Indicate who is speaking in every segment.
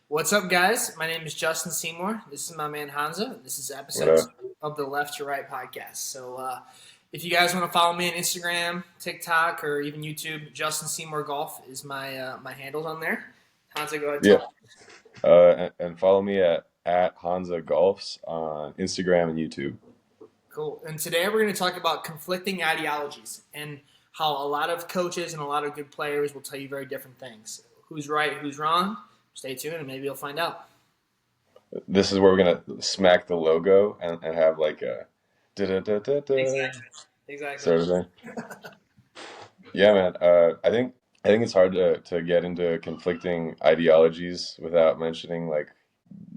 Speaker 1: What's up, guys? My name is Justin Seymour. This is my man Honza. This is
Speaker 2: What
Speaker 1: episode
Speaker 2: up?
Speaker 1: 2 of the Left to Right podcast. If you guys want to follow me on Instagram, TikTok, or even YouTube, Justin Seymour Golf is my handles on there. Honza, go ahead and
Speaker 2: Yeah.
Speaker 1: tell.
Speaker 2: And follow me at Honza Golfs on Instagram and YouTube.
Speaker 1: Cool. And today we're going to talk about conflicting ideologies and how a lot of coaches and a lot of good players will tell you very different things. Who's right, who's wrong? Stay tuned, and maybe you'll find out.
Speaker 2: This is where we're gonna smack the logo and have like a da da da da da
Speaker 1: Exactly. Exactly.
Speaker 2: sort of thing. Yeah, man. I think it's hard to get into conflicting ideologies without mentioning like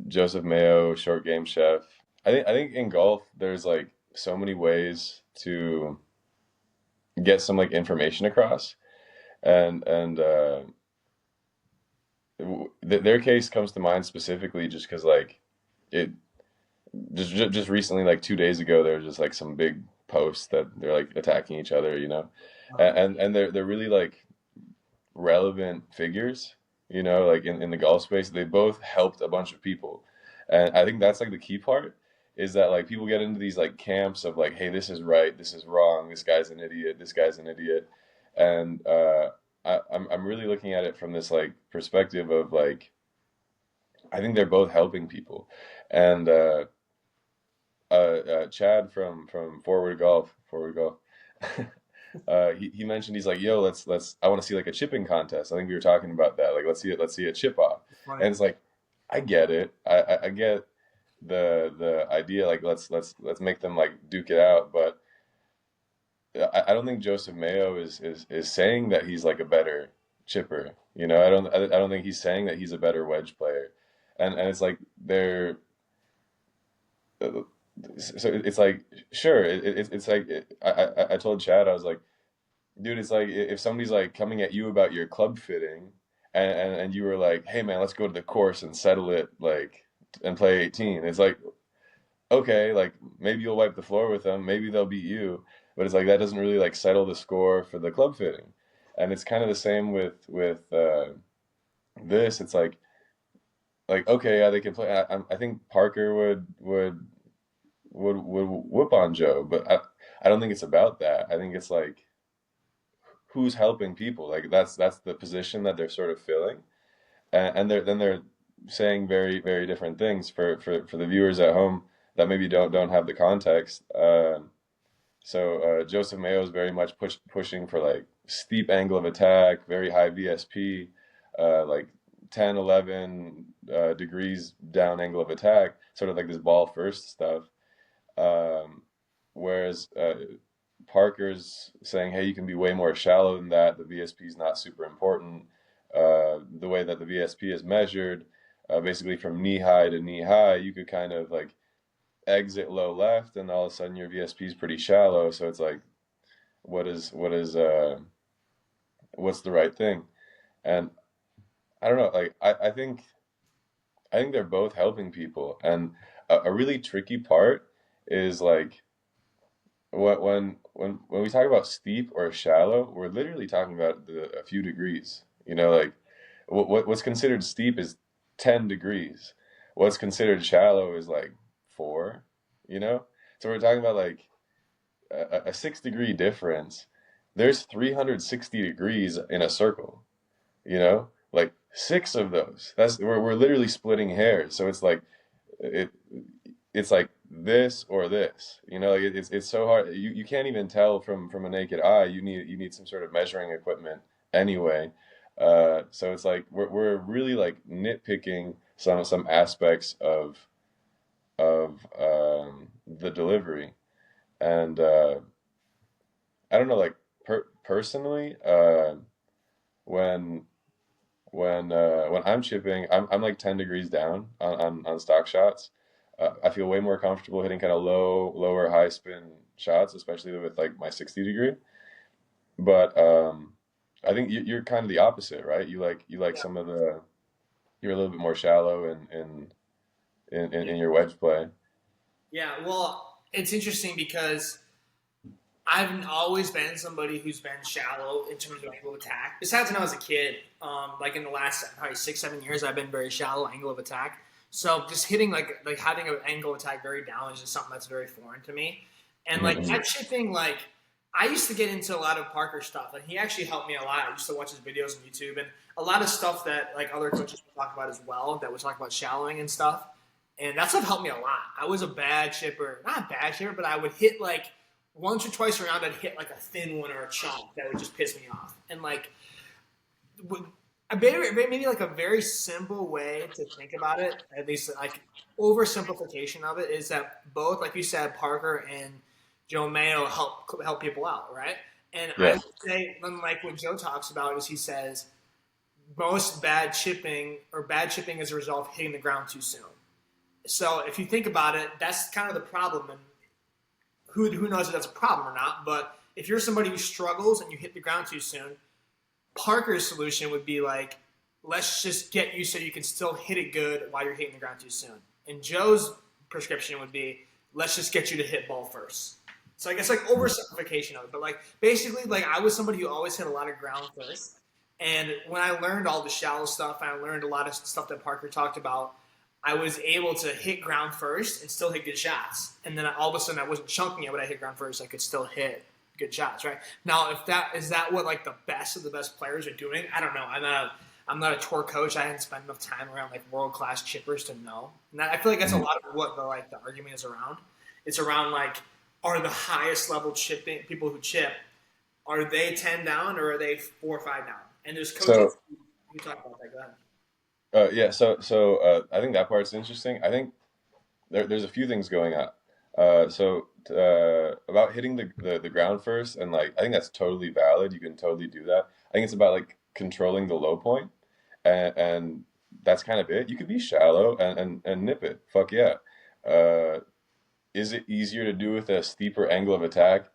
Speaker 2: Joseph Mayo, short game chef. I think in golf there's like so many ways to get some like information across, and their case comes to mind specifically just because like it just recently, like 2 days ago, there was just like some big posts that they're like attacking each other, and they're really like relevant figures, like in the golf space. They both helped a bunch of people, and I think that's like the key part is that like people get into these like camps of like, hey, this is right, this is wrong, this guy's an idiot, this guy's an idiot, and I'm really looking at it from this like perspective of like I think they're both helping people, and Chad from Forward Golf. He mentioned he's like, yo, let's I want to see like a chipping contest. I think we were talking about that. Like, let's see a chip off,
Speaker 1: Funny.
Speaker 2: and it's like, I get it. I get the idea. Like, let's make them like duke it out, but I don't think Joseph Mayo is saying that he's like a better chipper. I don't think he's saying that he's a better wedge player, and it's like they're so it's like sure it's like I told Chad, I was like, dude, it's like if somebody's like coming at you about your club fitting, and you were like, hey man, let's go to the course and settle it, like, and play 18. It's like, okay, like maybe you'll wipe the floor with them, maybe they'll beat you, but it's like that doesn't really like settle the score for the club fitting. And it's kind of the same with this. It's like okay, yeah, they can play. I think Parker would whoop on Joe, but I don't think it's about that. I think it's like who's helping people. Like that's the position that they're sort of filling, and they're saying very very different things for the viewers at home that maybe don't have the context. So Joseph Mayo is very much pushing for like steep angle of attack, very high VSP, like 10, 11 degrees down angle of attack, sort of like this ball first stuff. Um, Whereas Parker's saying, hey, you can be way more shallow than that. The VSP is not super important. The way that the VSP is measured, basically from knee high to knee high, you could kind of like exit low left, and all of a sudden your VSP is pretty shallow. So it's like, what's the right thing? And I don't know. Like I think they're both helping people, and a really tricky part is like when we talk about steep or shallow, we're literally talking about a few degrees. Like what's considered steep is 10 degrees. What's considered shallow is like 4, you know? So we're talking about like a 6-degree difference. There's 360 degrees in a circle, Like six of those. We're literally splitting hairs. So it it's like this or this. Like it's so hard. You can't even tell from a naked eye. You need some sort of measuring equipment anyway. So it's like we're really like nitpicking some aspects of the delivery, and I don't know, like personally, when when I'm chipping, I'm like 10 degrees down on stock shots. I feel way more comfortable hitting kind of lower high spin shots, especially with like my 60 degree. But I think you're kind of the opposite, right? You like
Speaker 1: Yeah.
Speaker 2: some of the you're a little bit more shallow in your wedge play.
Speaker 1: Yeah. Well, it's interesting because I've always been somebody who's been shallow in terms of angle of attack. Besides when I was a kid, like in the last probably 6, 7 years, I've been very shallow angle of attack. So just hitting like having an angle of attack very down is just something that's very foreign to me. And like
Speaker 2: Mm-hmm.
Speaker 1: that shipping, like I used to get into a lot of Parker stuff, and he actually helped me a lot. I used to watch his videos on YouTube, and a lot of stuff that like other coaches would talk about as well. That would talk about shallowing and stuff, and that stuff helped me a lot. I was a bad shipper, not a bad shipper, but I would hit like once or twice around. I'd hit like a thin one or a chunk that would just piss me off, and like maybe like a very simple way to think about it, at least like oversimplification of it, is that both, like you said, Parker and Joe Mayo help people out, right? And I
Speaker 2: Yeah.
Speaker 1: would say, like what Joe talks about, is he says most bad chipping or bad chipping is a result of hitting the ground too soon. So if you think about it, that's kind of the problem. And who knows if that's a problem or not? But if you're somebody who struggles and you hit the ground too soon, Parker's solution would be like, let's just get you so you can still hit it good while you're hitting the ground too soon. And Joe's prescription would be, let's just get you to hit ball first. So I guess like oversimplification of it, but like basically like I was somebody who always hit a lot of ground first. And when I learned all the shallow stuff and I learned a lot of stuff that Parker talked about, I was able to hit ground first and still hit good shots. And then all of a sudden I wasn't chunking it, but I hit ground first. I could still hit good shots, right? Now, if that is that what like the best of the best players are doing, I don't know. I'm not a tour coach. I haven't spent enough time around like world class chippers to know. And I feel like that's a
Speaker 2: Mm-hmm.
Speaker 1: lot of what the argument is around. It's around like, are the highest level chipping people who chip, are they 10 down or are they 4 or 5 down? And there's coaches
Speaker 2: So
Speaker 1: who talk about that. Go ahead.
Speaker 2: yeah, I think that part's interesting. I think there's a few things going on. About hitting the ground first, and like I think that's totally valid. You can totally do that. I think it's about like controlling the low point, and that's kind of it. You could be shallow and nip it. Fuck yeah. Uh, is it easier to do with a steeper angle of attack?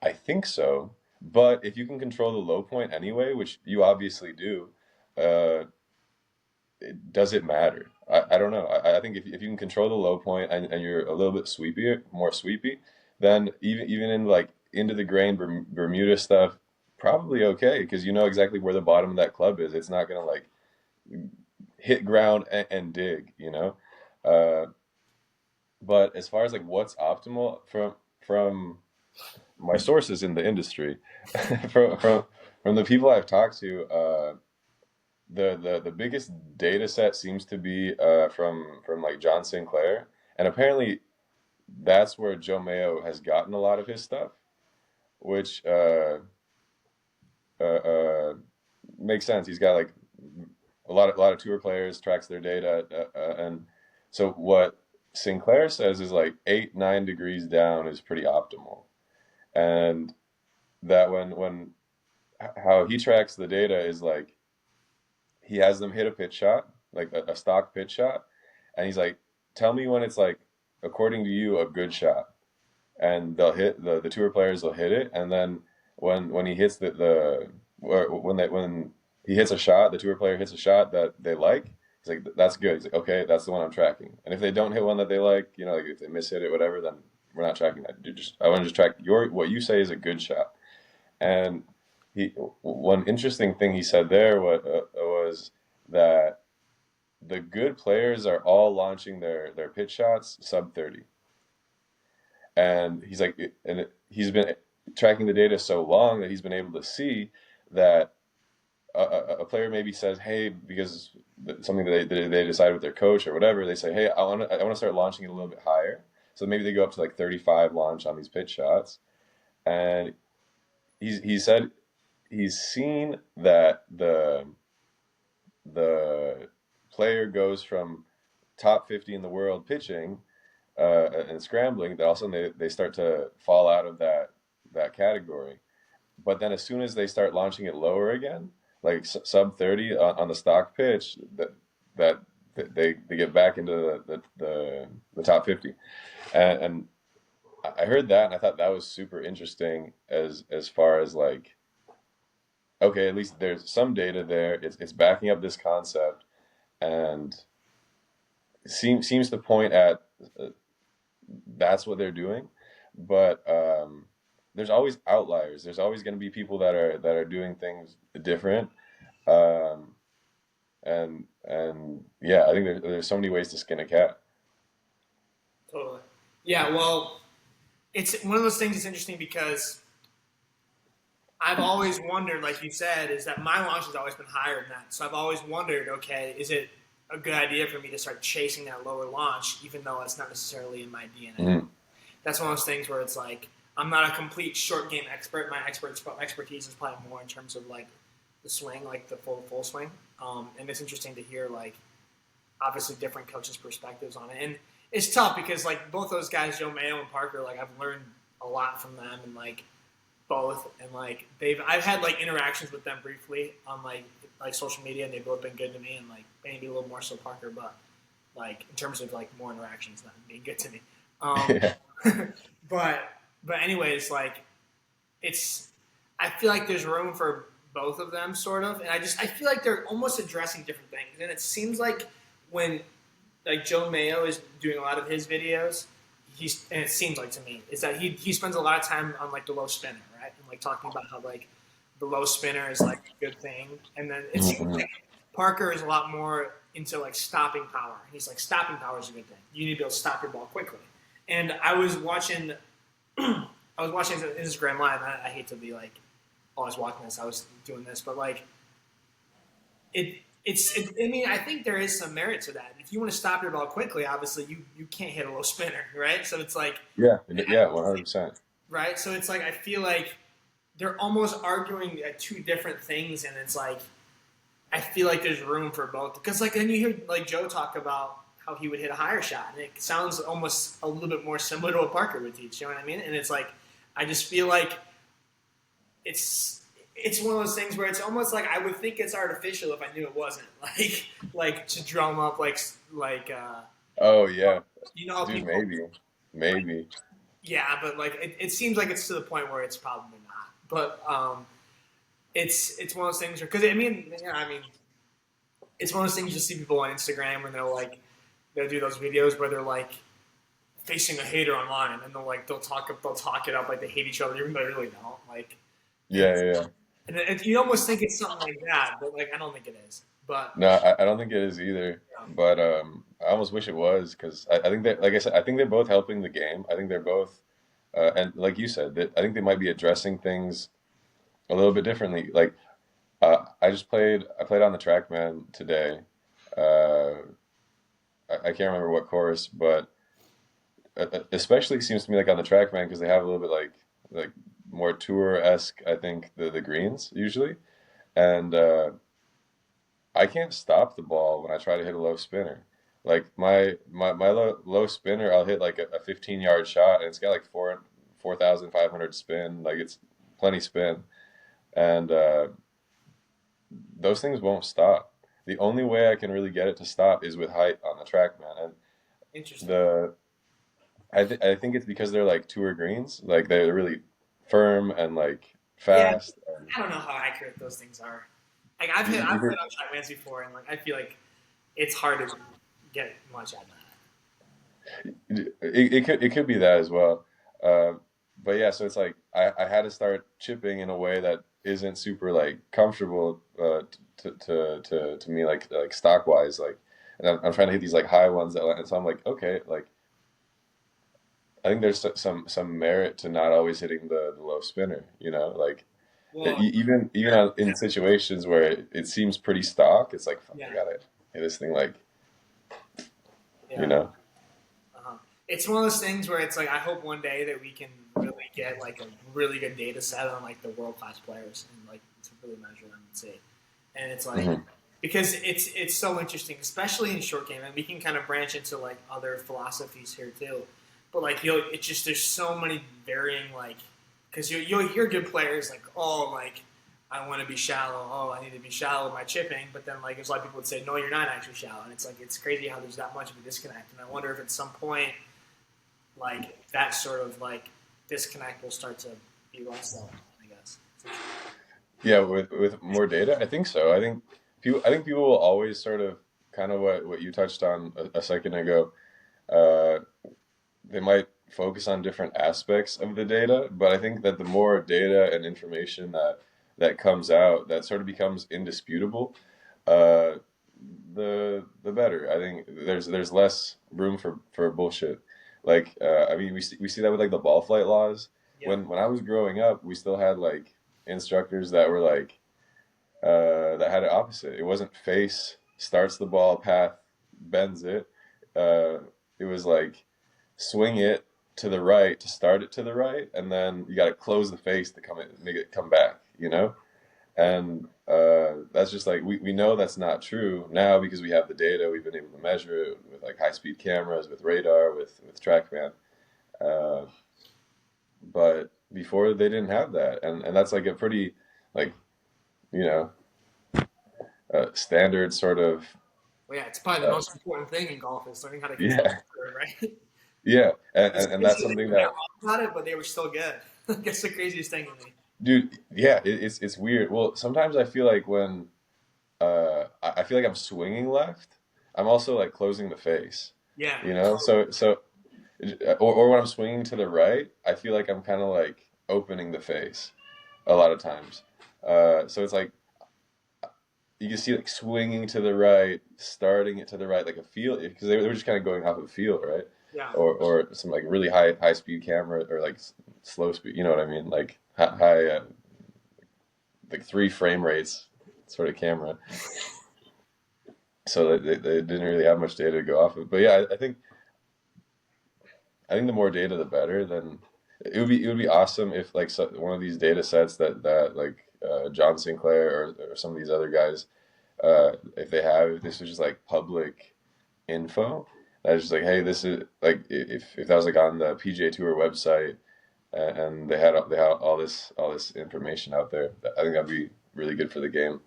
Speaker 2: I think so. But if you can control the low point anyway, which you obviously do, uh, does it matter? I don't know. I think if you can control the low point and you're a little bit sweepier, more sweepy, then even in like into the grain Bermuda stuff, probably okay because you know exactly where the bottom of that club is. It's not gonna like hit ground and dig, you know. Uh, but as far as like what's optimal from my sources in the industry, from from from the people I've talked to, the biggest data set seems to be from like John Sinclair, and apparently that's where Joe Mayo has gotten a lot of his stuff, which uh, uh, makes sense. He's got like a lot of tour players, tracks their data, and so what Sinclair says is like 8, 9 degrees down is pretty optimal, and that when how he tracks the data is like he has them hit a pitch shot, like a stock pitch shot, and he's like, "Tell me when it's like, according to you, a good shot." And they'll hit the tour players will hit it, and then when he hits when he hits a shot, the tour player hits a shot that they like. He's like, "That's good." He's like, "Okay, that's the one I'm tracking." And if they don't hit one that they like, you know, like if they miss hit it, whatever, then we're not tracking that. I want to just track what you say is a good shot. And he one interesting thing he said there was that the good players are all launching their pitch shots sub 30. And he's like, he's been tracking the data so long that he's been able to see that a player maybe says, "Hey," because something that they decide with their coach or whatever, they say, "Hey, I want to start launching it a little bit higher." So maybe they go up to like 35 launch on these pitch shots, and he said he's seen that the player goes from top 50 in the world pitching and scrambling, that also they start to fall out of that category. But then as soon as they start launching it lower again, like sub 30 on the stock pitch, that they get back into the top 50. And I heard that and I thought that was super interesting as far as like, okay, at least there's some data there. It's backing up this concept and seems to point at that's what they're doing. But there's always outliers. There's always going to be people that are doing things different. Um, and yeah, I think there's so many ways to skin a cat.
Speaker 1: Totally. Yeah. Well, it's one of those things that's interesting because I've always wondered, like you said, is that my launch has always been higher than that. So I've always wondered, okay, is it a good idea for me to start chasing that lower launch, even though it's not necessarily in my DNA?
Speaker 2: Mhm.
Speaker 1: That's one of those things where it's like I'm not a complete short game expert. My expertise is probably more in terms of like the swing, like the full swing. And it's interesting to hear like obviously different coaches' perspectives on it. And it's tough because like both those guys, Joe Mayo and Parker, like I've learned a lot from them and like both and like I've had like interactions with them briefly on like social media and they've both been good to me and like maybe a little more so Parker, but like in terms of like more interactions not being good to me. Um,
Speaker 2: Yeah.
Speaker 1: but anyways, like it's I feel like there's room for both of them sort of and I feel like they're almost addressing different things and it seems like when like Joe Mayo is doing a lot of his videos and it seems like to me is that he spends a lot of time on like the low spinner right and like talking about how like the low spinner is like a good thing and then it seems
Speaker 2: Mhm.
Speaker 1: like Parker is a lot more into like stopping power he's like stopping power is a good thing you need to be able to stop your ball quickly and I was watching his Instagram live. I hate to be like always watching this. I was doing this, but like I mean, I think there is some merit to that. If you want to stop your ball quickly, obviously you can't hit a low spinner, right? So it's like
Speaker 2: Yeah, yeah, 100%.
Speaker 1: right. So it's like I feel like they're almost arguing two different things, and it's like I feel like there's room for both because like then you hear like Joe talk about how he would hit a higher shot, and it sounds almost a little bit more similar to what Parker would teach. You know what I mean? And it's like I just feel like it's one of those things where it's almost like I would think it's artificial if I knew it wasn't. Like to drum up
Speaker 2: Oh yeah,
Speaker 1: you know how
Speaker 2: dude,
Speaker 1: people
Speaker 2: maybe.
Speaker 1: yeah, but like it seems like it's to the point where it's probably not. But it's one of those things because I mean yeah, I mean it's one of those things you see people on Instagram when they'll do those videos where they're like facing a hater online and they'll talk it up like they hate each other even though they really don't like
Speaker 2: Yeah,
Speaker 1: it's
Speaker 2: yeah, yeah.
Speaker 1: and you almost think it's something like that but like I don't think it is but
Speaker 2: No, I don't think it is either. But I almost wish it was because I think that, like I said, I think they're both helping the game. I think they're both, and like you said, that I think they might be addressing things a little bit differently. Like I played on the TrackMan today. Uh, I can't remember what course, but especially seems to me like on the TrackMan because they have a little bit like more tour-esque. I think the greens usually, and I can't stop the ball when I try to hit a low spinner. Like my low spinner, I'll hit like a 15-yard shot, and it's got like 4,500 spin. Like it's plenty spin, and those things won't stop. The only way I can really get it to stop is with height on the track, man. And
Speaker 1: interesting
Speaker 2: I think it's because they're like tour greens, like they're really firm and like
Speaker 1: yeah
Speaker 2: fast. And
Speaker 1: I don't know how accurate those things are like
Speaker 2: you
Speaker 1: I've played
Speaker 2: could,
Speaker 1: on trackmans before and like I feel like it's hard to get much out of
Speaker 2: it could be that as well. Uh, but yeah, so it's like I had to start chipping in a way that isn't super like comfortable to me like stock wise like and I'm trying to hit these like high ones that and so I'm like okay like I think there's some merit to not always hitting the low spinner, you know, like
Speaker 1: well
Speaker 2: even in situations where it seems pretty stock, it's like fuck, I
Speaker 1: yeah
Speaker 2: gotta hit this thing like you
Speaker 1: yeah
Speaker 2: know.
Speaker 1: it's one of those things where it's like I hope one day that we can really get like a really good data set on like the world class players and like to really measure them and see. And it's like
Speaker 2: Hmm.
Speaker 1: because it's so interesting, especially in short game, and we can kind of branch into like other philosophies here too. But like it's just there's so many varying like because you'll hear good players like oh like I want to be shallow. Oh, I need to be shallow with my chipping. But then, like, there's a lot of people would say, no, you're not actually shallow. And it's like, it's crazy how there's that much of a disconnect. And I wonder if at some point like that sort of like disconnect will start to be less so. I guess.
Speaker 2: Yeah, with more data, I think so. I think people will always sort of kind of what you touched on a second ago. Uh, they might focus on different aspects of the data, but I think that the more data and information that comes out that sort of becomes indisputable, uh, the better. I think there's less room for bullshit. Like I mean, we see that with like the ball flight laws.
Speaker 1: Yeah.
Speaker 2: When I was growing up, we still had like instructors that were like that had it opposite. It wasn't face starts the ball path, bends it. Uh, it was like swing it to the right to start it to the right, and then you got to close the face to make it come back. You know,
Speaker 1: Yeah.
Speaker 2: and that's just like we know that's not true now because we have the data. We've been able to measure it with like high speed cameras, with radar, with TrackMan. Uh, but before they didn't have that, and that's like a pretty like you know standard sort of
Speaker 1: Well, yeah, it's probably the
Speaker 2: uh,
Speaker 1: most important thing in golf is learning how to control
Speaker 2: yeah,
Speaker 1: the curve, right?
Speaker 2: yeah,
Speaker 1: It's
Speaker 2: and that's
Speaker 1: crazy that
Speaker 2: something
Speaker 1: people got
Speaker 2: that
Speaker 1: wrong about it, but they were still good. That's the craziest thing to me.
Speaker 2: dude, yeah, it's weird. Well, sometimes I feel like when I feel like I'm swinging left, I'm also like closing the face,
Speaker 1: Yeah,
Speaker 2: you know.
Speaker 1: totally.
Speaker 2: Or when I'm swinging to the right, I feel like I'm kind of like opening the face a lot of times. So it's like you can see like swinging to the right, starting it to the right, like a feel because they were just kind of going off of feel, right?
Speaker 1: Yeah,
Speaker 2: Or some like really high speed camera or like slow speed, you know what I mean? Like high like 3 frame rates sort of camera. So they didn't really have much data to go off of. But yeah, I think the more data, the better. Then it would be awesome if like one of these data sets that like John Sinclair or some of these other guys, if they have, if this was just like public info. That's just like, hey, this is like if that was like on the PGA Tour website and they had all this information out there. I think that'd be really good for the game.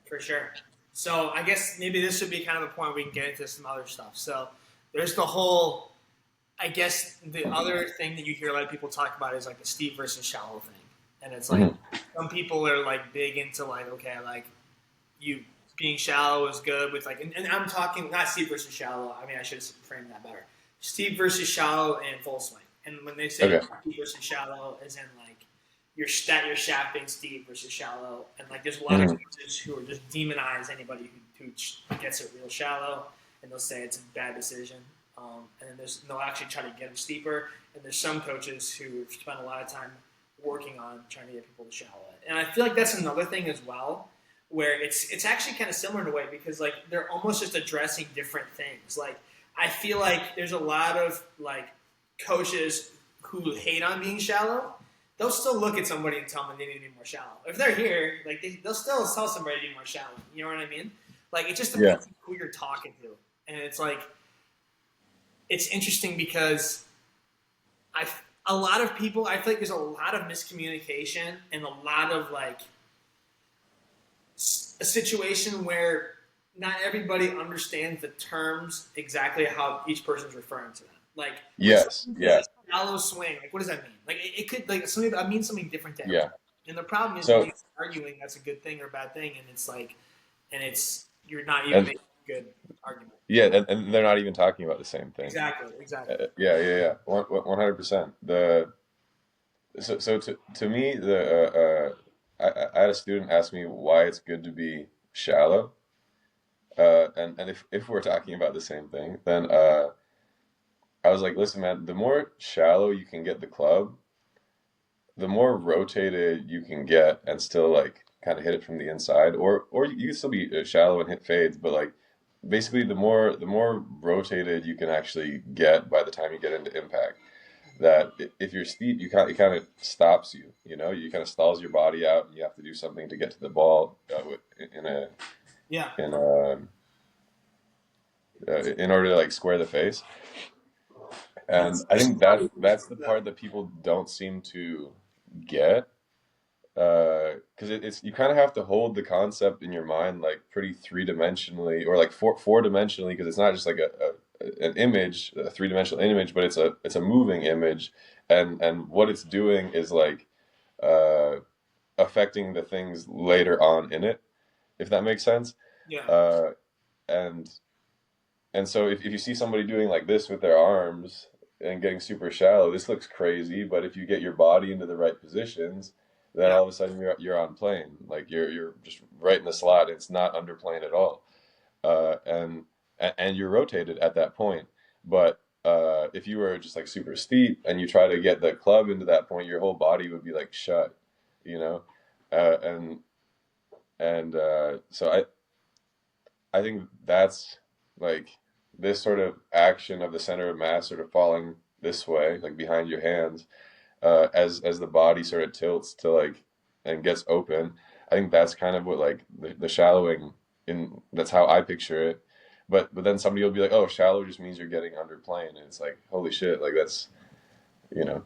Speaker 1: for sure. So I guess maybe this would be kind of a point we can get into some other stuff. So there's the whole. I guess the other thing that you hear a lot of people talk about is like the steep versus shallow thing, and it's like
Speaker 2: Hmm.
Speaker 1: some people are like big into like okay, like you being shallow is good with like, and I'm talking not steep versus shallow. I mean, I should have framed that better. Steep versus shallow and full swing. And when they say
Speaker 2: Okay.
Speaker 1: steep versus shallow, is in like your shaft being steep versus shallow, and like there's a lot of
Speaker 2: Hmm.
Speaker 1: coaches who are just demonize anybody who gets it real shallow, and they'll say it's a bad decision. And then they'll actually try to get them steeper. And there's some coaches who spend a lot of time working on trying to get people to shallow it. And I feel like that's another thing as well where it's actually kind of similar in a way because like they're almost just addressing different things. Like I feel like there's a lot of like coaches who hate on being shallow. They'll still look at somebody and tell them they need to be more shallow. If they're here, like they'll still tell somebody to be more shallow. You know what I mean? Like it just
Speaker 2: Yeah.
Speaker 1: depends on who you're talking to, and it's like it's interesting because I a lot of people I feel like there's a lot of miscommunication and a lot of like a situation where not everybody understands the terms exactly how each person's referring to them. Like when
Speaker 2: Yes.
Speaker 1: someone
Speaker 2: Yeah.
Speaker 1: says shallow swing, like what does that mean? Like it could like something that means something different to everyone.
Speaker 2: Yeah.
Speaker 1: And the problem is when
Speaker 2: So
Speaker 1: you start arguing that's a good thing or a bad thing, and it's like, and it's you're not even
Speaker 2: and
Speaker 1: making a good argument.
Speaker 2: yeah, and they're not even talking about the same thing.
Speaker 1: Exactly, exactly.
Speaker 2: Yeah. 100%. The so to me I had a student ask me why it's good to be shallow. And if we're talking about the same thing, then I was like, listen, man, the more shallow you can get the club, the more rotated you can get and still like kind of hit it from the inside, or you can still be shallow and hit fades, but like basically the more rotated you can actually get by the time you get into impact. That if you're steep, it kind of stops you. You know, you kind of stalls your body out, and you have to do something to get to the ball in a
Speaker 1: Yeah.
Speaker 2: in a in order to like square the face. And
Speaker 1: That's
Speaker 2: I think that's the
Speaker 1: the
Speaker 2: part that people don't seem to get because it's you kind of have to hold the concept in your mind like pretty three-dimensionally or like four-dimensionally because it's not just like an image, a three-dimensional image, but it's a moving image, and what it's doing is like uh, affecting the things later on in it, if that makes sense.
Speaker 1: yeah.
Speaker 2: Uh, and and so if you see somebody doing like this with their arms, and getting super shallow, this looks crazy, but if you get your body into the right positions, then
Speaker 1: Yeah.
Speaker 2: all of a sudden you're on plane. Like you're just right in the slot. It's not under plane at all. And you're rotated at that point. But if you were just like super steep and you try to get the club into that point, your whole body would be like shut, you know? Uh, and so I think that's like this sort of action of the center of mass sort of falling this way, like behind your hands, as the body sort of tilts to like and gets open. I think that's kind of what like the shallowing in that's how I picture it. But then somebody will be like, oh, shallow just means you're getting under plane, and it's like, holy shit, like that's you know,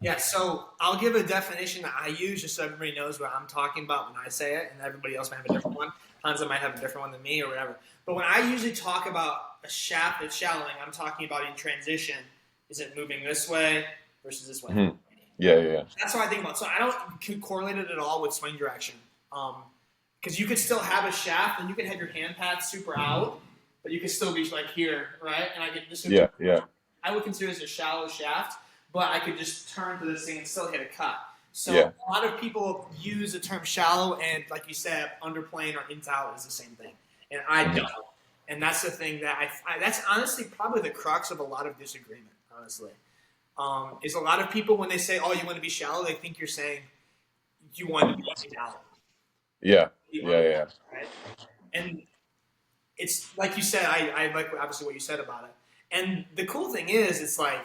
Speaker 1: Yeah, so I'll give a definition that I use just so everybody knows what I'm talking about when I say it, and everybody else might have a different one. Honza might have a different one than me or whatever. But when I usually talk about a shaft that's shallowing, I'm talking about in transition. Is it moving this way versus this way?
Speaker 2: mhm. Yeah, yeah, yeah.
Speaker 1: That's what I think about. So I don't correlate it at all with swing direction. Because you could still have a shaft and you could have your hand path super out, but you could still be like here, right? And I could this would be
Speaker 2: Yeah, yeah.
Speaker 1: I would consider this a shallow shaft, but I could just turn to this thing and still hit a cut. So
Speaker 2: Yeah.
Speaker 1: a lot of people use the term shallow, and like you said, underplane or into out is the same thing, and I
Speaker 2: Mhm.
Speaker 1: don't. And that's the thing that that's honestly probably the crux of a lot of disagreement. Honestly, is a lot of people when they say, "Oh, you want to be shallow," they think you're saying you want to be shallow,
Speaker 2: Yeah.
Speaker 1: be
Speaker 2: Yeah,
Speaker 1: underplane,
Speaker 2: yeah.
Speaker 1: right? And it's like you said. I like obviously what you said about it. And the cool thing is, it's like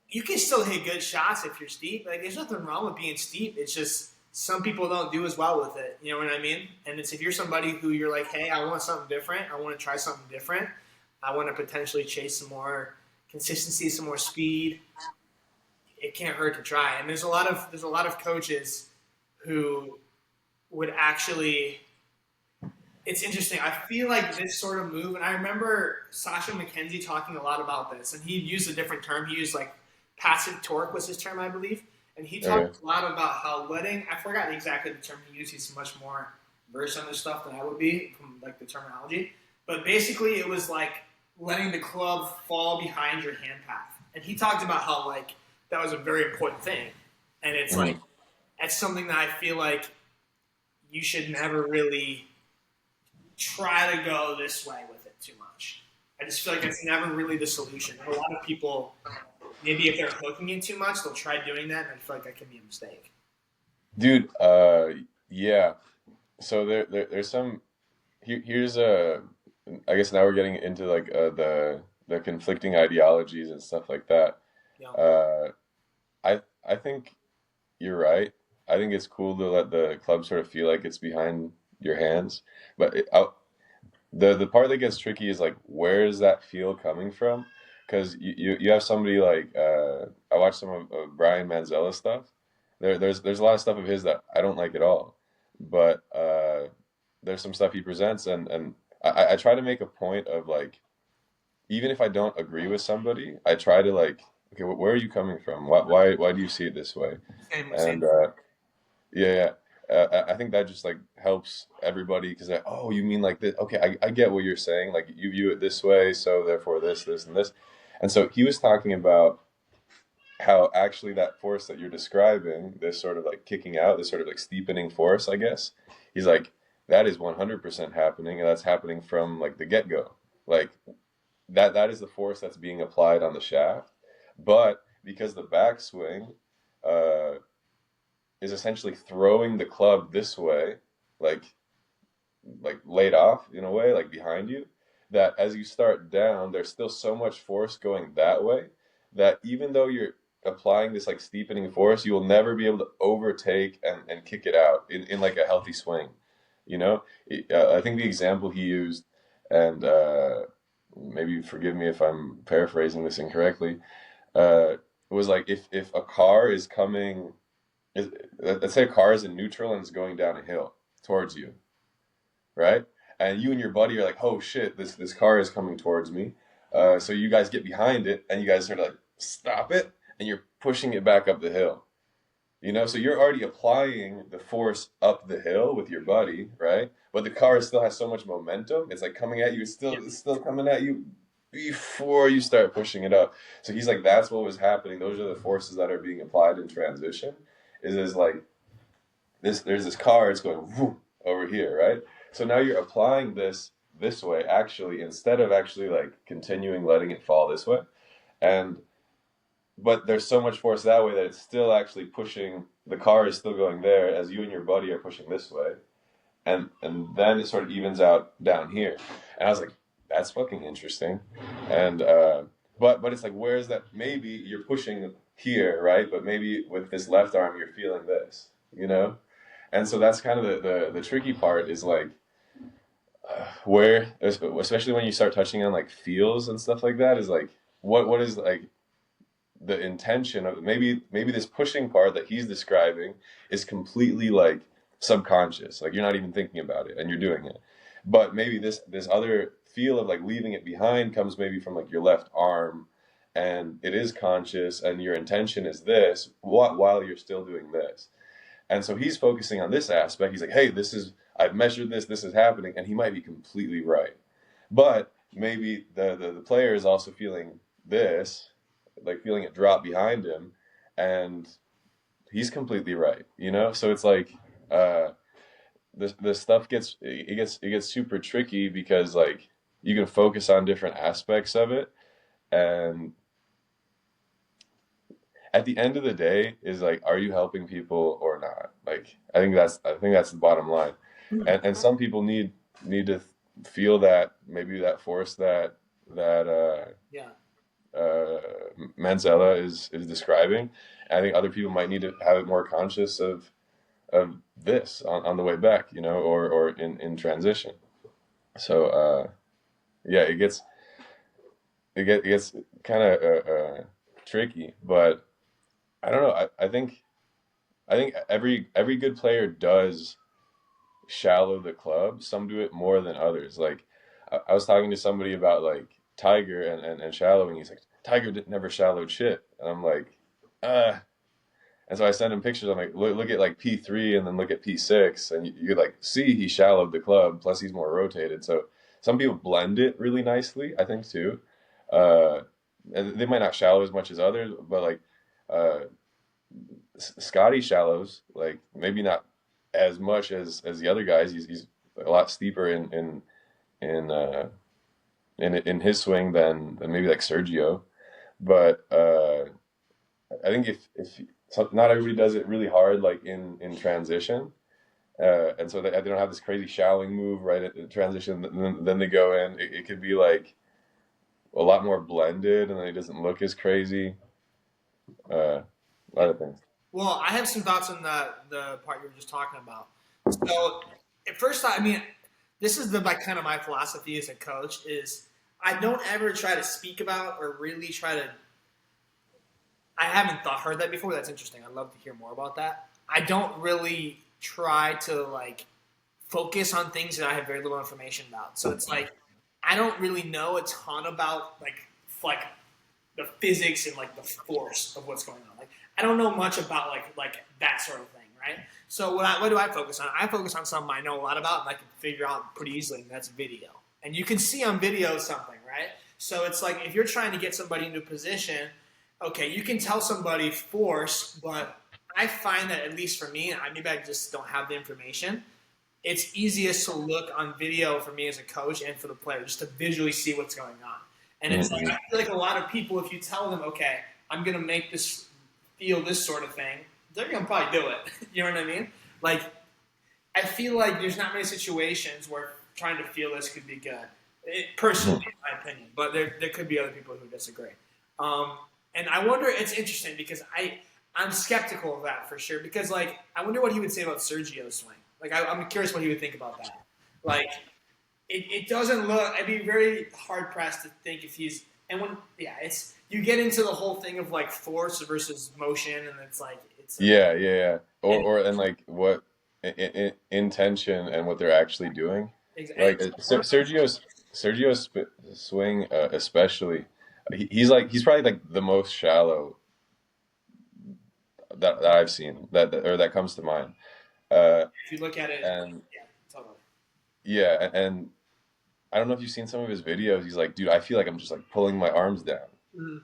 Speaker 1: you can still hit good shots if you're steep. Like there's nothing wrong with being steep. It's just some people don't do as well with it. You know what I mean? And it's if you're somebody who you're like, hey, I want something different. I want to try something different. I want to potentially chase some more consistency, some more speed. It can't hurt to try. And there's a lot of coaches who would actually. It's interesting. I feel like this sort of move, and I remember Sasha McKenzie talking a lot about this, and he used a different term. He used like passive torque was his term, I believe, and he
Speaker 2: Okay.
Speaker 1: talked a lot about how letting. I forgot exactly the term he used. He's much more versed on this stuff than I would be from like the terminology, but basically it was like letting the club fall behind your hand path, and he talked about how like that was a very important thing, and it's like
Speaker 2: Mhm.
Speaker 1: that's something that I feel like you should never really try to go this way with it too much. I just feel like it's never really the solution. And a lot of people, maybe if they're hooking it too much, they'll try doing that, and I feel like that can be a mistake.
Speaker 2: Dude, yeah. So there's some here's a I guess now we're getting into like the conflicting ideologies and stuff like that.
Speaker 1: You know?
Speaker 2: Uh, I think you're right. I think it's cool to let the club sort of feel like it's behind your hands, but the part that gets tricky is like where is that feel coming from? Because you have somebody like I watched some of Brian Manzella stuff. There's a lot of stuff of his that I don't like at all, but there's some stuff he presents and I try to make a point of like even if I don't agree with somebody, I try to like okay, where are you coming from? Why do you see it this way?
Speaker 1: Same.
Speaker 2: And yeah, yeah. I think that just like helps everybody because like, oh, you mean like this? Okay, I get what you're saying. Like you view it this way, so therefore this, and this. And so he was talking about how actually that force that you're describing, this sort of like kicking out, this sort of like steepening force, I guess. He's like, that is 100% happening, and that's happening from like the get-go. Like that is the force that's being applied on the shaft. But because the backswing uh, is essentially throwing the club this way, like laid off in a way, like behind you, that as you start down, there's still so much force going that way that even though you're applying this like steepening force, you will never be able to overtake and kick it out in like a healthy swing. You know, I think the example he used, and maybe forgive me if I'm paraphrasing this incorrectly, was like if a car is coming, is, let's say a car is in neutral and is going down a hill towards you, right? And you and your buddy are like, oh shit, this car is coming towards me. So you guys get behind it and you guys sort of like stop it and you're pushing it back up the hill. You know, so you're already applying the force up the hill with your buddy, right? But the car still has so much momentum. It's like coming at you. It's still coming at you before you start pushing it up. So he's like, that's what was happening. Those are the forces that are being applied in transition. Is like this. There's this car. It's going whoop, over here, right? So now you're applying this way actually instead of actually like continuing letting it fall this way, and but there's so much force that way that it's still actually pushing. The car is still going there as you and your buddy are pushing this way, and then it sort of evens out down here. And I was like, that's fucking interesting. And but it's like, where's that? Maybe you're pushing here, right? But maybe with this left arm, you're feeling this, you know. And so that's kind of the tricky part is like where, especially when you start touching on like feels and stuff like that, is like what is like the intention of maybe this pushing part that he's describing is completely like subconscious, like you're not even thinking about it and you're doing it, but maybe this other feel of like leaving it behind comes maybe from like your left arm, and it is conscious and your intention is this while you're still doing this. And so he's focusing on this aspect. He's like, hey, this is, I've measured this is happening, and he might be completely right, but maybe the player is also feeling this, like feeling it drop behind him, and he's completely right, you know. So it's like this stuff gets super tricky because like you can focus on different aspects of it, and at the end of the day is like, are you helping people or not? Like I think that's the bottom line. And some people need to feel that, maybe that force that
Speaker 1: Yeah.
Speaker 2: uh, Manzella is describing. I think other people might need to have it more conscious of this on the way back, you know, or in transition. So yeah, it gets kind of tricky, but I don't know. I think every good player does shallow the club. Some do it more than others. Like I was talking to somebody about like Tiger and shallowing. He's like, Tiger never shallowed shit, and I'm like, uh. And so I send him pictures. I'm like, look at like P3 and then look at P6, and you like see he shallowed the club. Plus he's more rotated. So some people blend it really nicely, I think too. Uh, and they might not shallow as much as others, but like uh, Scotty shallows like maybe not as much as the other guys. He's a lot steeper in in his swing than maybe like Sergio. But I think if so, not everybody does it really hard like in transition, and so they don't have this crazy shallowing move right at the transition. Then they go in. It could be like a lot more blended, and then it doesn't look as crazy. A lot of things.
Speaker 1: Well, I have some thoughts on the part you were just talking about. So, at first, I mean, this is the like kind of my philosophy as a coach is I don't ever try to speak about or really try to. I haven't heard that before. That's interesting. I'd love to hear more about that. I don't really try to like focus on things that I have very little information about. So it's like I don't really know a ton about like the physics and like the force of what's going on. Like I don't know much about like that sort of thing, right? So what do I focus on? I focus on something I know a lot about and I can figure out pretty easily, and that's video. And you can see on video something, right? So it's like if you're trying to get somebody into a position, okay, you can tell somebody force, but I find that at least for me, maybe I just don't have the information. It's easiest to look on video for me as a coach and for the player just to visually see what's going on. And it's like
Speaker 2: Mm-hmm.
Speaker 1: I feel like a lot of people, if you tell them, okay, I'm gonna make this feel this sort of thing, they're gonna probably do it. You know what I mean? Like I feel like there's not many situations where trying to feel this could be good. Personally, in my opinion, but there could be other people who disagree. Um, and I wonder. It's interesting because I'm skeptical of that for sure. Because like I wonder what he would say about Sergio's swing. Like I'm curious what he would think about that. Like it doesn't look. I'd be very hard pressed to think if he's and when yeah, it's you get into the whole thing of like force versus motion, and it's like
Speaker 2: Yeah, yeah, yeah.
Speaker 1: and
Speaker 2: Or and like what intention and what they're actually doing.
Speaker 1: and
Speaker 2: Like Sergio's swing, especially, he's probably like the most shallow that I've seen or that comes to mind. Uh,
Speaker 1: if you look at it,
Speaker 2: and
Speaker 1: yeah, totally.
Speaker 2: yeah, and I don't know if you've seen some of his videos. He's like, dude, I feel like I'm just like pulling my arms down.
Speaker 1: Mm.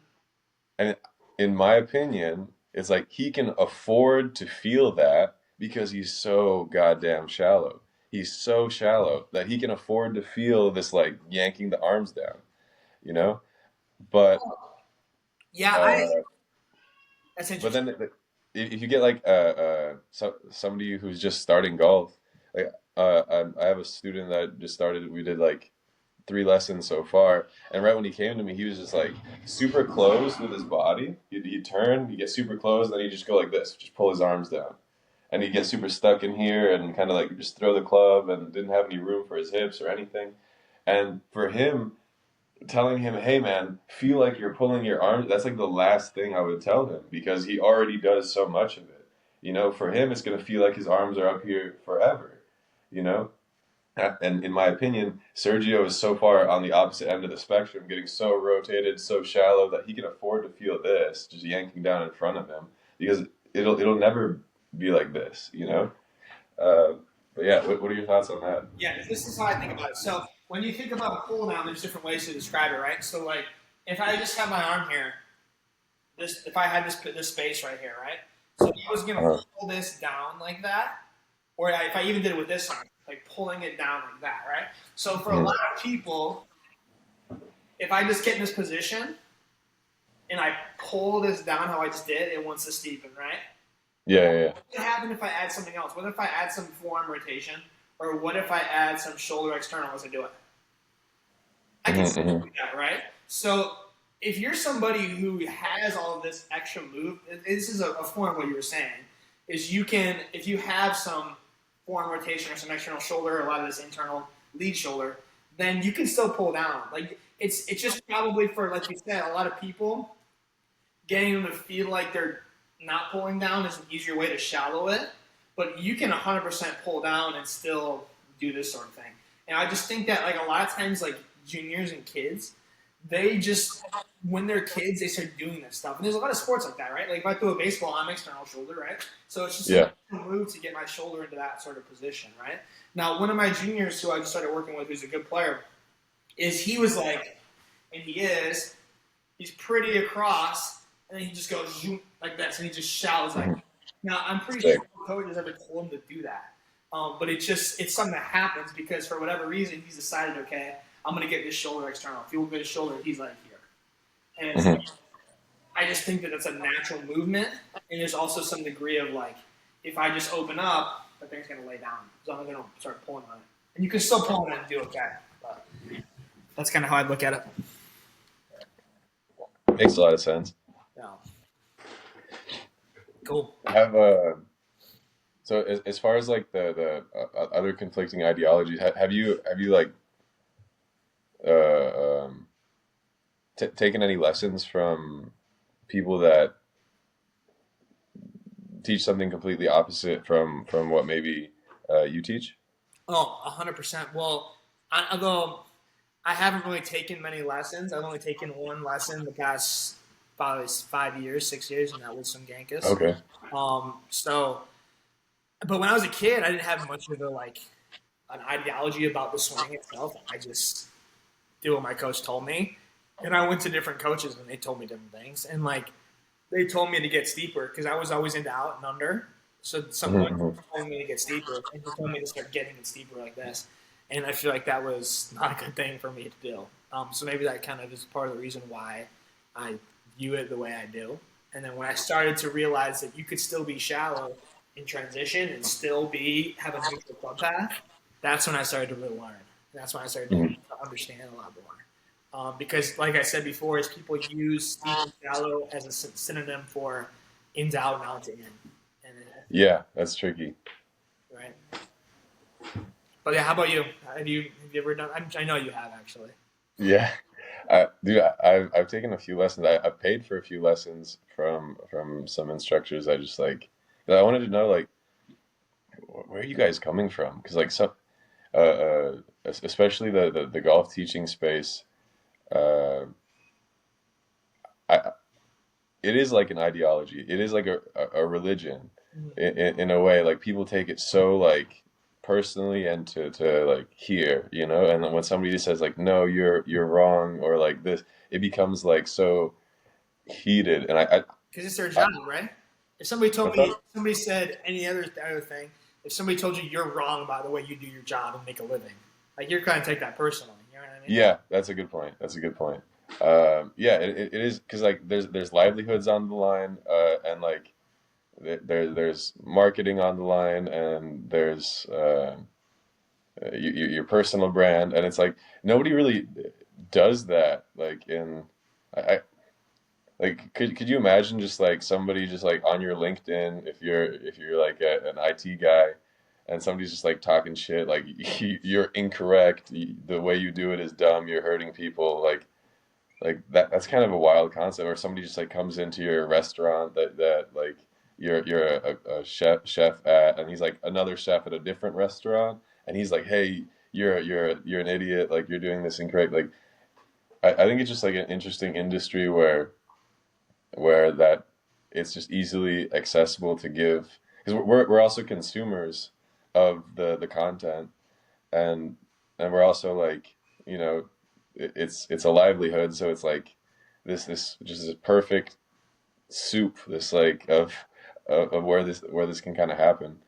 Speaker 2: And in my opinion, it's like he can afford to feel that because he's so goddamn shallow. He's so shallow that he can afford to feel this like yanking the arms down, you know? But
Speaker 1: Yeah,
Speaker 2: uh
Speaker 1: that's
Speaker 2: but
Speaker 1: interesting.
Speaker 2: then if you get like somebody who's just starting golf, like I have a student that just started. We did like 3 lessons so far, and right when he came to me, he was just like super close with his body. He'd turn, he'd get super close, and then he'd just go like this, just pull his arms down, and he'd get super stuck in here and kind of like just throw the club and didn't have any room for his hips or anything. And for him, telling him, "Hey man, feel like you're pulling your arms." That's like the last thing I would tell him because he already does so much of it. You know, for him, it's gonna feel like his arms are up here forever. You know, and in my opinion, Sergio is so far on the opposite end of the spectrum, getting so rotated, so shallow that he can afford to feel this just yanking down in front of him because it'll never be like this. You know. Uh, but yeah, what are your thoughts on that?
Speaker 1: Yeah, this is how I think about it. So when you think about a pull down, there's different ways to describe it, right? So like, if I just have my arm here, this if I had this space right here, right? So if I was gonna
Speaker 2: Uh,
Speaker 1: pull this down like that, or if I even did it with this arm, like pulling it down like that, right? So for a
Speaker 2: mhm.
Speaker 1: lot of people, if I just get in this position and I pull this down how I just did, it wants to steepen, right?
Speaker 2: Yeah,
Speaker 1: What
Speaker 2: yeah,
Speaker 1: would happen if I add something else? What if I add some forearm rotation, or what if I add some shoulder external as I do it? I
Speaker 2: yeah.
Speaker 1: can
Speaker 2: Hmm,
Speaker 1: still
Speaker 2: hmm.
Speaker 1: do that, right? So if you're somebody who has all of this extra move, this is a form of what you were saying, is you can, if you have some forearm rotation or some external shoulder, or a lot of this internal lead shoulder, then you can still pull down. Like it's just probably for, like you said, a lot of people getting them to feel like they're not pulling down is an easier way to shallow it. But you can 100% pull down and still do this sort of thing. And I just think that like a lot of times, like juniors and kids, they just when they're kids, they start doing this stuff. And there's a lot of sports like that, right? Like if I throw a baseball, I'm external shoulder, right? So it's just a
Speaker 2: Yeah.
Speaker 1: natural move to get my shoulder into that sort of position, right? Now, one of my juniors who I just started working with, who's a good player, is he was like, and he is, he's pretty across, and then he just goes zoom, like this, and he just shouts like.
Speaker 2: Hmm.
Speaker 1: Now I'm pretty sure
Speaker 2: Sick.
Speaker 1: no coach has ever told him to do that, but it's something that happens because for whatever reason he's decided, okay, I'm gonna get this shoulder external. If he will get his shoulder, he's like here, and
Speaker 2: Hmm.
Speaker 1: I just think that it's a natural movement, and there's also some degree of like, if I just open up, the thing's gonna lay down as long as I don't start pulling on it, and you can still pull on it and do okay. But that's kind of how I look at it.
Speaker 2: Makes a lot of sense.
Speaker 1: Yeah. Cool.
Speaker 2: Have so as far as like the other conflicting ideologies, have you like um t taken any lessons from people that teach something completely opposite from what maybe you teach?
Speaker 1: Oh, 100%. Well, although I haven't really taken many lessons, I've only taken one lesson the past probably 5 years, 6 years, and that was some Genkus.
Speaker 2: Okay.
Speaker 1: So, but when I was a kid, I didn't have much of a like an ideology about the swing itself. I just did what my coach told me, and I went to different coaches and they told me different things, and like they told me to get steeper because I was always into out and under. So
Speaker 2: Hmm,
Speaker 1: someone
Speaker 2: hmm.
Speaker 1: told me to get steeper, and he told me to start getting it steeper like this. And I feel like that was not a good thing for me to do. So maybe that kind of is part of the reason why I view it the way I do. And then when I started to realize that you could still be shallow in transition and still be have a neutral club path, that's when I started to really learn. That's when I started to
Speaker 2: Hmm.
Speaker 1: understand a lot more. Because, like I said before, is people use steep and shallow as a synonym for ins out and out to in, and
Speaker 2: Yeah, that's tricky.
Speaker 1: right. But yeah, how about you? Have you ever done? I know you have actually.
Speaker 2: Yeah. Dude, I've taken a few lessons. I've paid for a few lessons from some instructors. I just like I wanted to know like where are you guys coming from? Because like some especially the golf teaching space, uh, I it is like an ideology. It is like a religion
Speaker 1: Mhm.
Speaker 2: in a way. Like people take it so like personally and to like hear, you know. And then when somebody just says like, no, you're wrong, or like this, it becomes like so heated. And
Speaker 1: Because it's their
Speaker 2: I
Speaker 1: job, right? If somebody told
Speaker 2: what's up?
Speaker 1: me, somebody said any other thing, if somebody told you you're wrong by the way you do your job and make a living, like you're going to take that personally. You know what I mean?
Speaker 2: Yeah, that's a good point. That's a good point. Yeah, it is because like there's livelihoods on the line, and like there's marketing on the line, and there's your personal brand, and it's like nobody really does that. Like in I like could you imagine just like somebody just like on your LinkedIn, if you're like an IT guy, and somebody's just like talking shit like you're incorrect, the way you do it is dumb, you're hurting people, like that's kind of a wild concept. Or somebody just like comes into your restaurant that like you're a chef at, and he's like another chef at a different restaurant, and he's like, hey, you're an idiot, like you're doing this incorrect. Like I think it's just like an interesting industry where that it's just easily accessible to give, because we're also consumers of the content, and we're also like, you know, it's a livelihood, so it's like this just this perfect soup, this like of where this can kind of happen.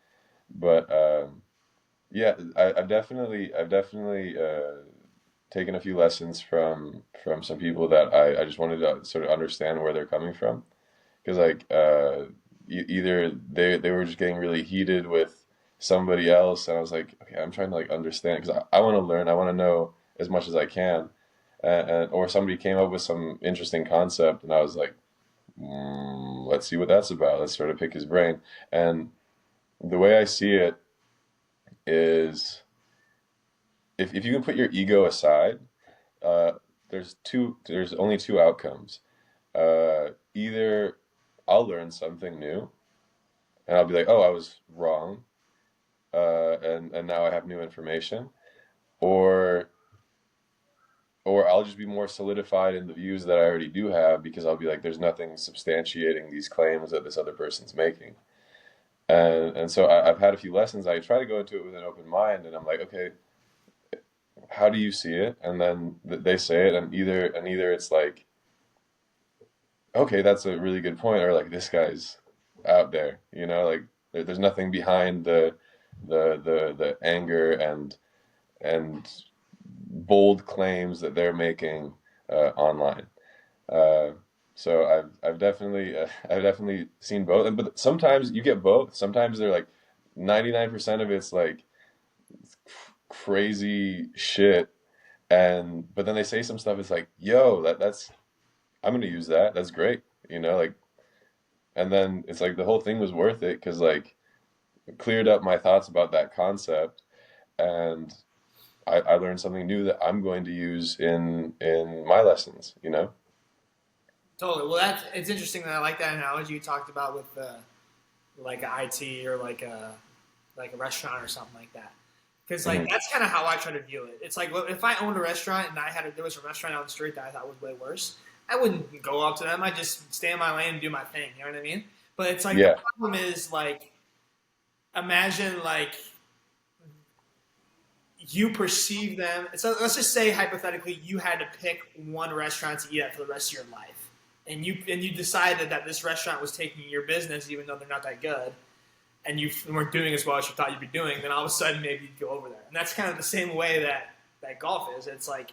Speaker 2: But yeah, I've definitely taken a few lessons from some people that I just wanted to sort of understand where they're coming from, because like either they were just getting really heated with somebody else, and I was like, okay, I'm trying to like understand, because I want to learn, I want to know as much as I can, or somebody came up with some interesting concept, and I was like, let's see what that's about. Let's sort of pick his brain. And the way I see it is, if you can put your ego aside, uh, there's only two outcomes. Either I'll learn something new, and I'll be like, oh, I was wrong, and now I have new information, or I'll just be more solidified in the views that I already do have, because I'll be like, there's nothing substantiating these claims that this other person's making. And so I've had a few lessons. I try to go into it with an open mind, and I'm like, okay, how do you see it? And then they say it, and either it's like, okay, that's a really good point, or like, this guy's out there, you know, like there's nothing behind the anger and bold claims that they're making online. Uh, so I've definitely seen both, but sometimes you get both. Sometimes they're like 99% of it's like crazy shit, and but then they say some stuff. It's like, yo, that's I'm gonna use that. That's great, you know, like, and then it's like the whole thing was worth it, because like it cleared up my thoughts about that concept, and I learned something new that I'm going to use in my lessons, you know?
Speaker 1: Totally. Well, it's interesting that I like that analogy you talked about with like a IT or like a restaurant or something like that. Because like
Speaker 2: Hmm.
Speaker 1: that's kind of how I try to view it. It's like, well, if I owned a restaurant and there was a restaurant down the street that I thought was way worse, I wouldn't go up to them. I just stay in my lane and do my thing. You know what I mean? But it's like the
Speaker 2: Yeah,
Speaker 1: problem is like, imagine like you perceive them. So let's just say hypothetically you had to pick one restaurant to eat at for the rest of your life, and you decided that this restaurant was taking your business even though they're not that good, and you weren't doing as well as you thought you'd be doing. Then all of a sudden maybe you'd go over there, and that's kind of the same way that golf is. It's like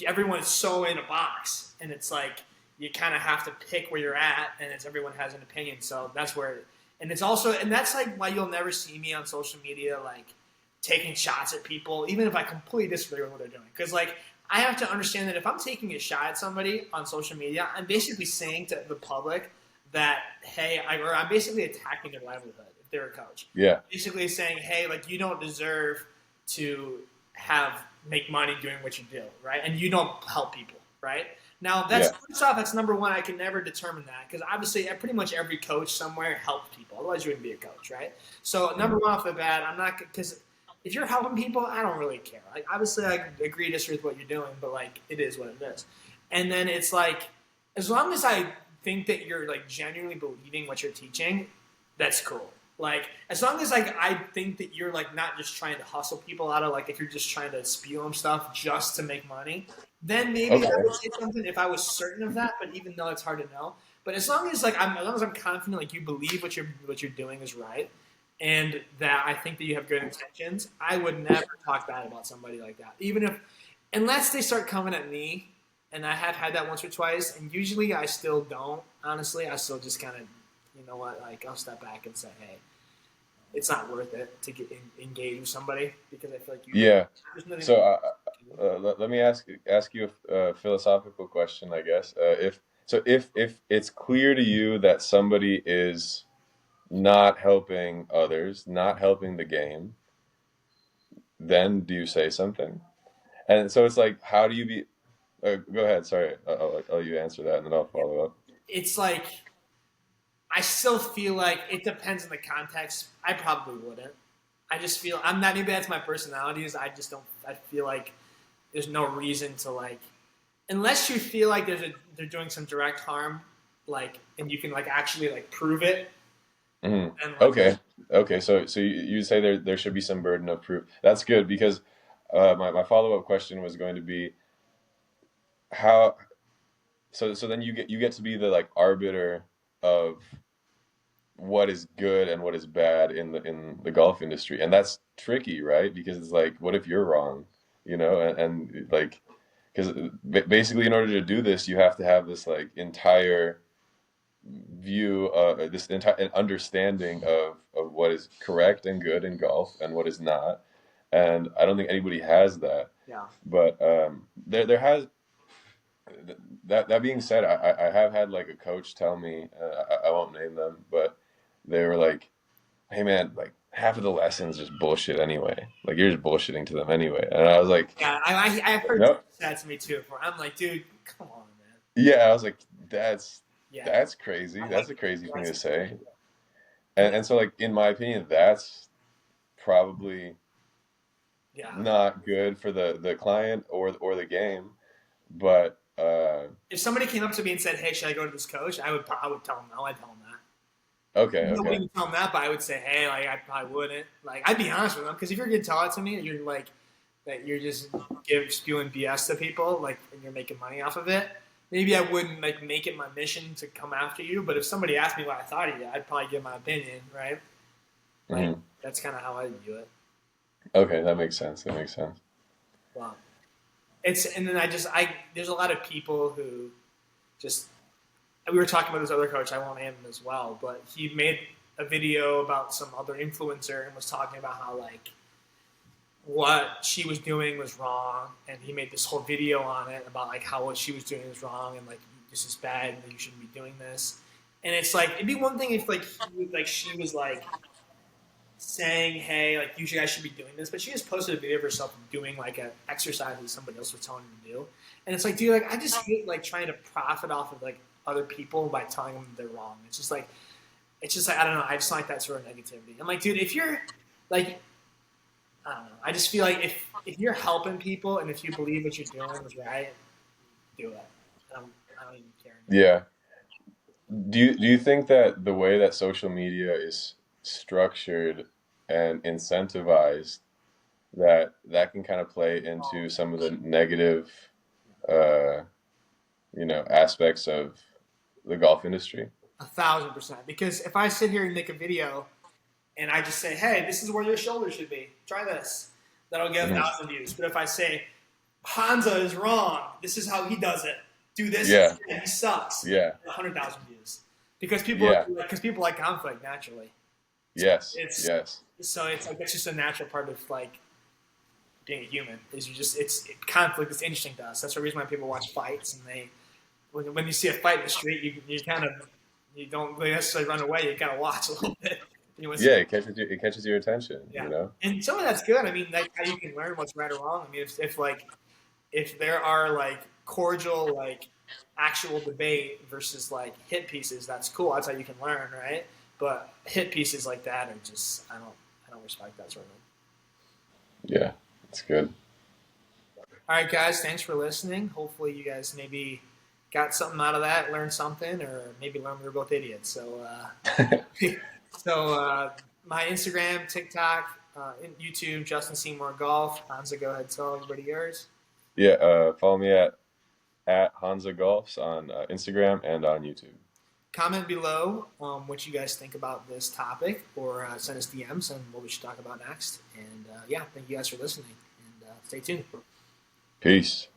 Speaker 1: everyone is so in a box, and it's like you kind of have to pick where you're at, and it's everyone has an opinion. So that's where, and it's also, and that's like why you'll never see me on social media like taking shots at people, even if I completely disagree with what they're doing. Because like I have to understand that if I'm taking a shot at somebody on social media, I'm basically saying to the public that hey, or I'm basically attacking their livelihood if they're a coach.
Speaker 2: yeah,
Speaker 1: Basically saying hey, like you don't deserve to have make money doing what you do, right? And you don't help people, right? Now that's
Speaker 2: yeah,
Speaker 1: first off, that's number one. I can never determine that because obviously pretty much every coach somewhere helps people. Otherwise, you wouldn't be a coach, right? So number
Speaker 2: mhm,
Speaker 1: one off the bat, I'm not because if you're helping people, I don't really care. Like obviously, I agree disagree with what you're doing, but like it is what it is. And then it's like as long as I think that you're like genuinely believing what you're teaching, that's cool. Like, as long as like I think that you're like not just trying to hustle people out of like if you're just trying to spew them stuff just to make money, then maybe I
Speaker 2: Okay.
Speaker 1: would say something if I was certain of that. But even though it's hard to know, but as long as I'm confident, like you believe what you're doing is right, and that I think that you have good intentions, I would never talk bad about somebody like that. Even if, unless they start coming at me, and I have had that once or twice, and usually I still don't. Honestly, I still just kind of, you know what, like I'll step back and say, hey, it's not worth it to get engage with somebody because I feel like you.
Speaker 2: Yeah.
Speaker 1: There's nothing.
Speaker 2: So let me ask you a philosophical question, I guess. If it's clear to you that somebody is not helping others, not helping the game, then do you say something? And so it's like, how do you be? Go ahead. Sorry, I'll let you answer that, and then I'll follow up.
Speaker 1: It's like I still feel like it depends on the context. I probably wouldn't. I just feel I'm not. Maybe that's my personality. Is I just don't. I feel like there's no reason to like unless you feel like they're doing some direct harm, like and you can like actually like prove it.
Speaker 2: Hmm.
Speaker 1: And like
Speaker 2: Okay. Okay. So you say there should be some burden of proof. That's good because my follow up question was going to be how. So then you get to be the like arbiter of what is good and what is bad in the golf industry, and that's tricky, right? Because it's like, what if you're wrong, and like, because basically, in order to do this, you have to have this like entire view, this entire understanding of what is correct and good in golf and what is not, and I don't think anybody has that.
Speaker 1: yeah,
Speaker 2: But there has that being said, I have had like a coach tell me, I won't name them, but they were like, "Hey man, like half of the lessons just bullshit anyway. Like you're just bullshitting to them anyway." And I was like,
Speaker 1: yeah. I've heard
Speaker 2: "Nope."
Speaker 1: that to me too. Before I'm like, dude, come on, man.
Speaker 2: Yeah, I was like, "That's
Speaker 1: Yeah,
Speaker 2: that's crazy.
Speaker 1: I
Speaker 2: That's
Speaker 1: like
Speaker 2: a crazy thing
Speaker 1: that's
Speaker 2: to say."
Speaker 1: and
Speaker 2: And so like in my opinion, that's probably
Speaker 1: yeah.
Speaker 2: not good for the client or the game. But
Speaker 1: If somebody came up to me and said, "Hey, should I go to this coach?" I would tell them no. I'd tell them that.
Speaker 2: okay,
Speaker 1: I wouldn't
Speaker 2: okay,
Speaker 1: even tell them that, but I would say, "Hey, like I probably wouldn't." Like I'd be honest with them because if you're gonna tell it to me, you're like that you're just spewing BS to people, like and you're making money off of it. Maybe I wouldn't like make it my mission to come after you, but if somebody asked me what I thought of you, I'd probably give my opinion, right? Like
Speaker 2: hmm,
Speaker 1: that's kind of how I view it.
Speaker 2: okay, that makes sense. That makes sense.
Speaker 1: Wow. It's and then I there's a lot of people who just we were talking about this other coach. I won't name him as well, but he made a video about some other influencer and was talking about how like what she was doing was wrong, and he made this whole video on it about like how what she was doing was wrong and like this is bad and you shouldn't be doing this. And it's like it'd be one thing if like like she was like saying, "Hey, like you guys should be doing this," but she just posted a video of herself doing like an exercise that somebody else was telling her to do, and it's like, dude, like I just hate like trying to profit off of like other people by telling them they're wrong. It's just like I don't know. I just don't like that sort of negativity. I'm like, dude, if you're like, I don't know. I just feel like if you're helping people and if you believe what you're doing is right, do it. I don't even care anymore.
Speaker 2: Yeah. Do you think that the way that social media is structured and incentivized that can kind of play into some of the negative uh, aspects of the golf industry?
Speaker 1: 1,000%. Because if I sit here and make a video and I just say, "Hey, this is where your shoulder should be. Try this," that'll get a
Speaker 2: Hmm.
Speaker 1: thousand views. But if I say, "Honza is wrong. This is how he does it. Do this.
Speaker 2: Yeah,
Speaker 1: And he sucks,"
Speaker 2: yeah,
Speaker 1: 100,000 views. Because
Speaker 2: yeah,
Speaker 1: people like conflict naturally.
Speaker 2: yes,
Speaker 1: It's
Speaker 2: yes,
Speaker 1: so it's like it's just a natural part of like being a human. Is you just conflict is interesting to us. That's the reason why people watch fights and they when you see a fight in the street, you kind of you don't really necessarily run away. You kind of watch a little bit. You want to see,
Speaker 2: yeah. It catches your attention.
Speaker 1: yeah, and some of that's good. I mean, like how you can learn what's right or wrong. I mean, if like if there are like cordial like actual debate versus like hit pieces, that's cool. That's how you can learn, right? But hit pieces like that are just I don't respect that sort of thing.
Speaker 2: Yeah, it's good.
Speaker 1: All right, guys, thanks for listening. Hopefully, you guys maybe got something out of that, learned something, or maybe learned we were both idiots. So So my Instagram, TikTok, YouTube, Justin Seymour Golf. Honza, go ahead, tell everybody yours.
Speaker 2: Yeah, follow me at Honza Golfs on Instagram and on YouTube.
Speaker 1: Comment below what you guys think about this topic, or send us DMs on what we should talk about next. And yeah, thank you guys for listening, and stay tuned.
Speaker 2: Peace.